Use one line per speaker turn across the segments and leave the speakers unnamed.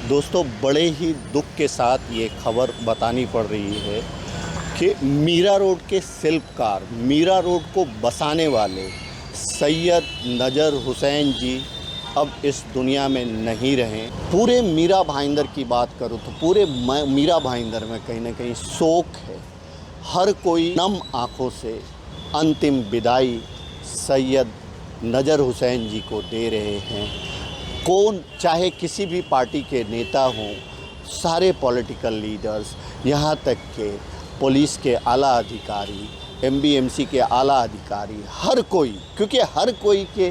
दोस्तों, बड़े ही दुख के साथ ये खबर बतानी पड़ रही है कि मीरा रोड के शिल्पकार, मीरा रोड को बसाने वाले सैयद नज़र हुसैन जी अब इस दुनिया में नहीं रहे। पूरे मीरा भाईंदर की बात करूँ तो पूरे मीरा भाईंदर में कहीं ना कहीं शोक है। हर कोई नम आँखों से अंतिम विदाई सैयद नज़र हुसैन जी को दे रहे हैं। कौन, चाहे किसी भी पार्टी के नेता हों, सारे पॉलिटिकल लीडर्स, यहाँ तक के पुलिस के आला अधिकारी, एमबीएमसी के आला अधिकारी, हर कोई, क्योंकि हर कोई के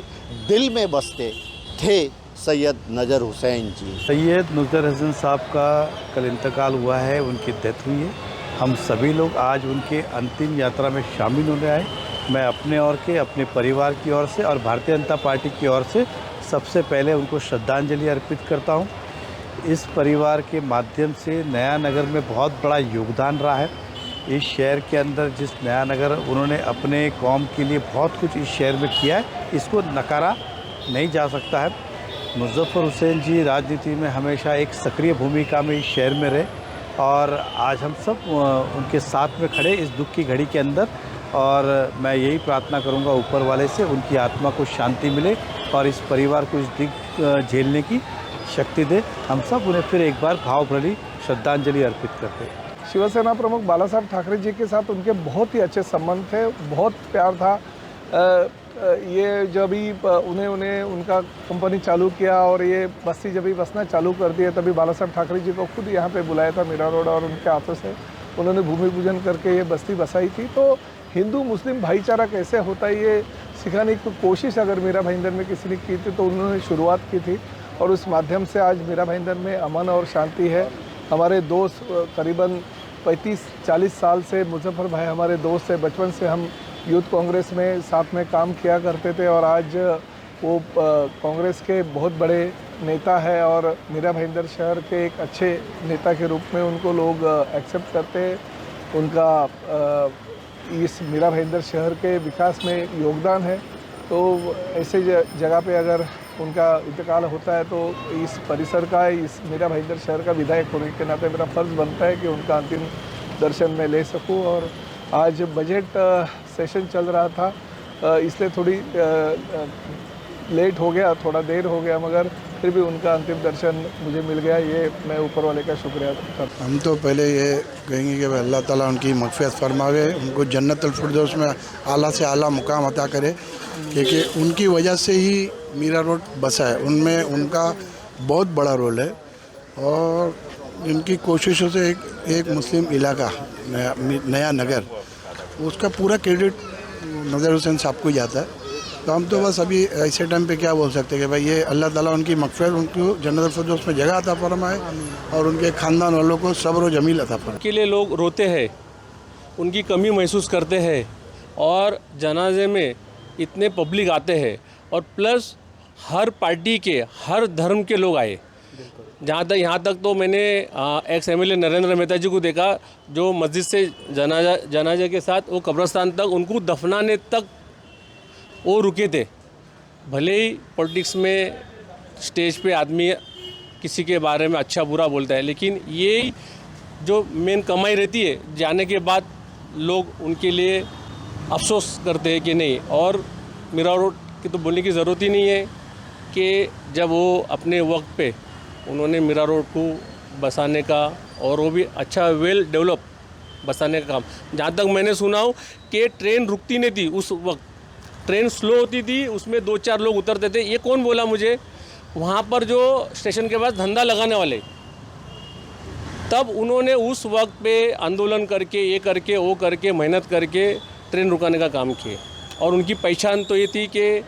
दिल में बसते थे सैयद नज़र हुसैन जी।
सैयद नज़र हुसैन साहब का कल इंतकाल हुआ है, उनकी डेथ हुई है। हम सभी लोग आज उनके अंतिम यात्रा में शामिल होने आए। मैं अपने और के अपने परिवार की ओर से और भारतीय जनता पार्टी की ओर से सबसे पहले उनको श्रद्धांजलि अर्पित करता हूं। इस परिवार के माध्यम से नया नगर में बहुत बड़ा योगदान रहा है। इस शहर के अंदर जिस नया नगर उन्होंने अपने कौम के लिए बहुत कुछ इस शहर में किया है, इसको नकारा नहीं जा सकता है। मुज़फ़्फ़र हुसैन जी राजनीति में हमेशा एक सक्रिय भूमिका में इस शहर में रहे और आज हम सब उनके साथ में खड़े इस दुख की घड़ी के अंदर। और मैं यही प्रार्थना करूंगा ऊपर वाले से उनकी आत्मा को शांति मिले और इस परिवार को इस दुख झेलने की शक्ति दे। हम सब उन्हें फिर एक बार भावभरी श्रद्धांजलि अर्पित करते हैं।
शिवसेना प्रमुख बाला साहब ठाकरे जी के साथ उनके बहुत ही अच्छे संबंध थे, बहुत प्यार था। ये जब भी उन्हें उनका कंपनी चालू किया और ये बस्ती जब भी बसना चालू कर दिया, तभी बाला साहब ठाकरे जी को खुद यहाँ पे बुलाया था मीरा रोड और उनके हाथों से उन्होंने भूमि पूजन करके ये बस्ती बसाई थी। तो हिंदू मुस्लिम भाईचारा कैसे होता है ये सिखाने की कोशिश अगर मीरा भाईंदर में किसी ने की थी तो उन्होंने शुरुआत की थी और उस माध्यम से आज मीरा भाईंदर में अमन और शांति है। हमारे दोस्त करीबन 35-40 साल से मुज़फ़्फ़र भाई हमारे दोस्त है, बचपन से हम यूथ कांग्रेस में साथ में काम किया करते थे और आज वो कांग्रेस के बहुत बड़े नेता है और मीरा भाईंदर शहर के एक अच्छे नेता के रूप में उनको लोग एक्सेप्ट करते हैं। उनका इस मीरा भाईंदर शहर के विकास में योगदान है। तो ऐसे जगह पे अगर उनका इंतकाल होता है तो इस परिसर का, इस मीरा भाईंदर शहर का विधायक होने के नाते मेरा फ़र्ज़ बनता है कि उनका अंतिम दर्शन मैं ले सकूं। और आज बजट सेशन चल रहा था, इसलिए थोड़ी लेट हो गया, थोड़ा देर हो गया, मगर फिर भी उनका अंतिम दर्शन मुझे मिल गया। ये मैं ऊपर वाले का शुक्रिया करता हूँ।
हम तो पहले ये कहेंगे कि अल्लाह ताला उनकी मग़फ़िरत फरमावे, उनको जन्नतुल फिरदौस में आला से आला मुकाम अता करे, क्योंकि उनकी वजह से ही मीरा रोड बसा है। उनमें उनका बहुत बड़ा रोल है और इनकी कोशिशों से एक मुस्लिम इलाका नया नगर, उसका पूरा क्रेडिट नज़र हुसैन साहब को ही जाता है। तो हम तो बस अभी ऐसे टाइम पे क्या बोल सकते हैं कि भाई ये अल्लाह ताला उनकी मग़फ़िरत, उनको जन्नतुल फिरदौस में जगह अता फरमाए और उनके ख़ानदान वालों को सब्र व जमील अता फरमाए।
के लिए लोग रोते हैं, उनकी कमी महसूस करते हैं और जनाजे में इतने पब्लिक आते हैं और प्लस हर पार्टी के, हर धर्म के लोग आए। यहाँ तक तो मैंने एक्स एमएलए नरेंद्र मेहता जी को देखा जो मस्जिद से जनाजे के साथ वो कब्रस्तान तक उनको दफनाने तक वो रुके थे। भले ही पॉलिटिक्स में स्टेज पे आदमी किसी के बारे में अच्छा बुरा बोलता है, लेकिन ये जो मेन कमाई रहती है, जाने के बाद लोग उनके लिए अफसोस करते हैं कि नहीं। और मीरा रोड की तो बोलने की ज़रूरत ही नहीं है कि जब वो अपने वक्त पे उन्होंने मीरा रोड को बसाने का और वो भी अच्छा वेल डेवलप बसाने का काम, जहाँ तक मैंने सुना हो कि ट्रेन रुकती नहीं थी उस वक्त, ट्रेन स्लो होती थी, उसमें 2-4 लोग उतरते थे। ये कौन बोला मुझे? वहाँ पर जो स्टेशन के पास धंधा लगाने वाले, तब उन्होंने उस वक्त पे आंदोलन करके, ये करके, वो करके, मेहनत करके ट्रेन रुकाने का काम किए। और उनकी पहचान तो ये थी कि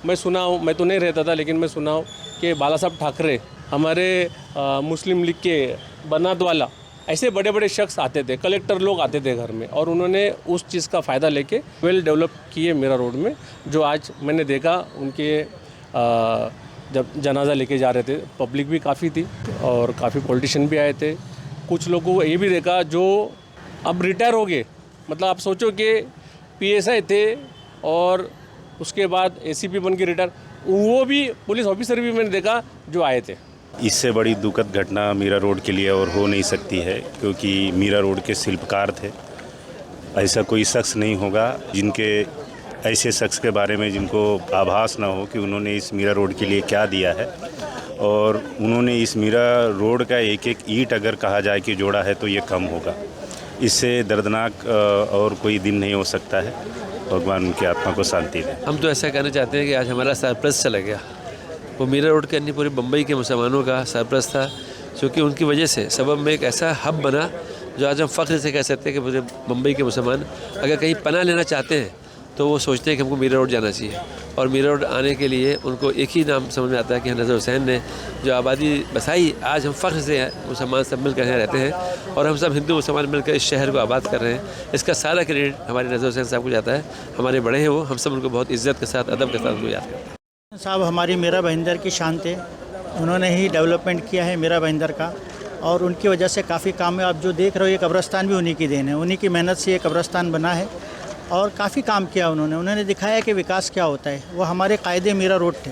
मैं सुना हूँ, मैं तो नहीं रहता था लेकिन मैं सुना हूँ कि बाला साहब ठाकरे हमारे मुस्लिम लीग के बनात वाला, ऐसे बड़े बड़े शख्स आते थे, कलेक्टर लोग आते थे घर में और उन्होंने उस चीज़ का फ़ायदा लेके वेल डेवलप किए मीरा रोड में। जो आज मैंने देखा उनके जब जनाजा लेके जा रहे थे, पब्लिक भी काफ़ी थी और काफ़ी पॉलिटिशियन भी आए थे। कुछ लोगों को ये भी देखा जो अब रिटायर हो गए, मतलब आप सोचो कि पीएसआई थे और उसके बाद एसीपी बन के रिटायर, वो भी पुलिस ऑफिसर भी मैंने देखा जो आए थे।
इससे बड़ी दुखद घटना मीरा रोड के लिए और हो नहीं सकती है, क्योंकि मीरा रोड के शिल्पकार थे। ऐसा कोई शख्स नहीं होगा जिनके ऐसे शख्स के बारे में जिनको आभास ना हो कि उन्होंने इस मीरा रोड के लिए क्या दिया है। और उन्होंने इस मीरा रोड का एक एक ईंट अगर कहा जाए कि जोड़ा है तो ये कम होगा। इससे दर्दनाक और कोई दिन नहीं हो सकता है। भगवान उनकी आत्मा को शांति दे।
हम तो ऐसा कहना चाहते हैं कि आज हमारा सरप्लस चला गया। वो मीरा रोड के अन्य पूरे बम्बई के मुसलमानों का सरप्लस था, क्योंकि उनकी वजह से सबब में एक ऐसा हब बना जो आज हम फ़ख्र से कह सकते हैं कि पूरे बम्बई के मुसलमान अगर कहीं पनाह लेना चाहते हैं तो वो सोचते हैं कि हमको मीरा रोड जाना चाहिए। और मीरा रोड आने के लिए उनको एक ही नाम समझ में आता है कि नज़र हुसैन ने जो आबादी बसाई। आज हम फ़ख्र से मुसलमान सब मिलकर यहाँ रहते हैं और हम सब हिंदू मुसलमान मिलकर इस शहर को आबाद कर रहे हैं। इसका सारा क्रेडिट हमारे नज़र हुसैन साहब को जाता है। हमारे बड़े हैं वो, हम सब उनको बहुत इज़्ज़त के साथ, अदब के साथ उनको याद करते हैं।
साहब हमारी मीरा भाईंदर की शान थे। उन्होंने ही डेवलपमेंट किया है मीरा भाईंदर का, और उनकी वजह से काफ़ी काम है। आप जो देख रहे हो ये कब्रस्तान भी उन्हीं की देन है। उन्हीं की मेहनत से ये कब्रस्तान बना है और काफ़ी काम किया उन्होंने दिखाया कि विकास क्या होता है। वो हमारे कायदे मीरा रोड थे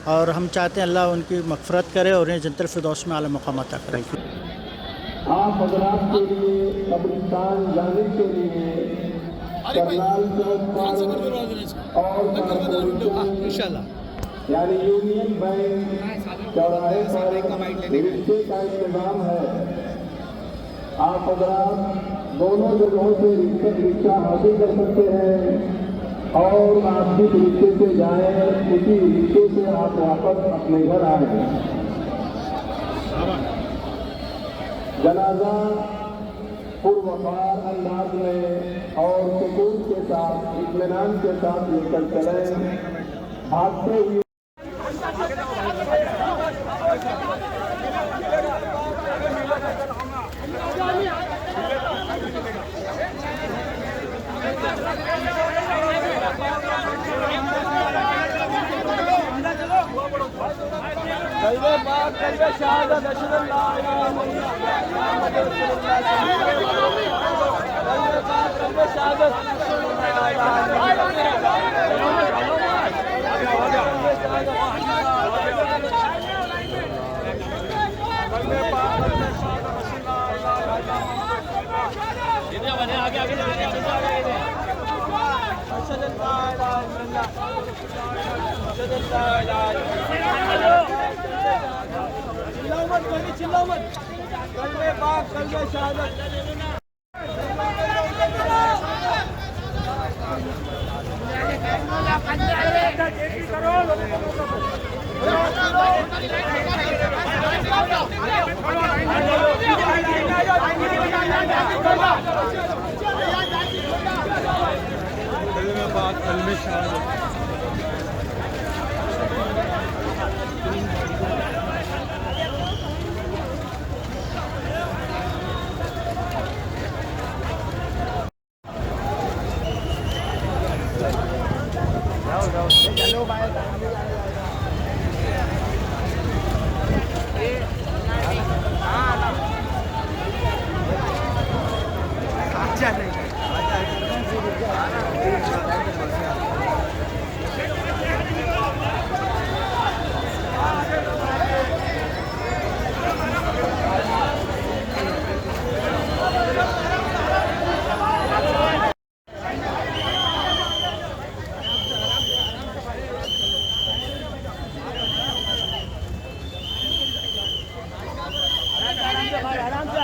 और हम चाहते हैं अल्लाह उनकी मग़फ़िरत करे और उन्हें जन्नतुल फिरदौस में आला मुक़ाम अता करे।
आप हज़रात के लिए कब्रिस्तान जाने के लिए करनाल चौक और यानी यूनियन बैंक चौराहे पर रिक्शे का इंतजाम है। आप हज़रात दोनों जगहों से रिक्शा हासिल कर सकते हैं और आप जिस रिक्शे से जाएं उसी रिक्शे से आप वापस अपने घर आए। जनाजा पुरवकार अंदाज में और सुकून के साथ, इत्मीनान के साथ लेकर चलें। भागते हुए
आराम से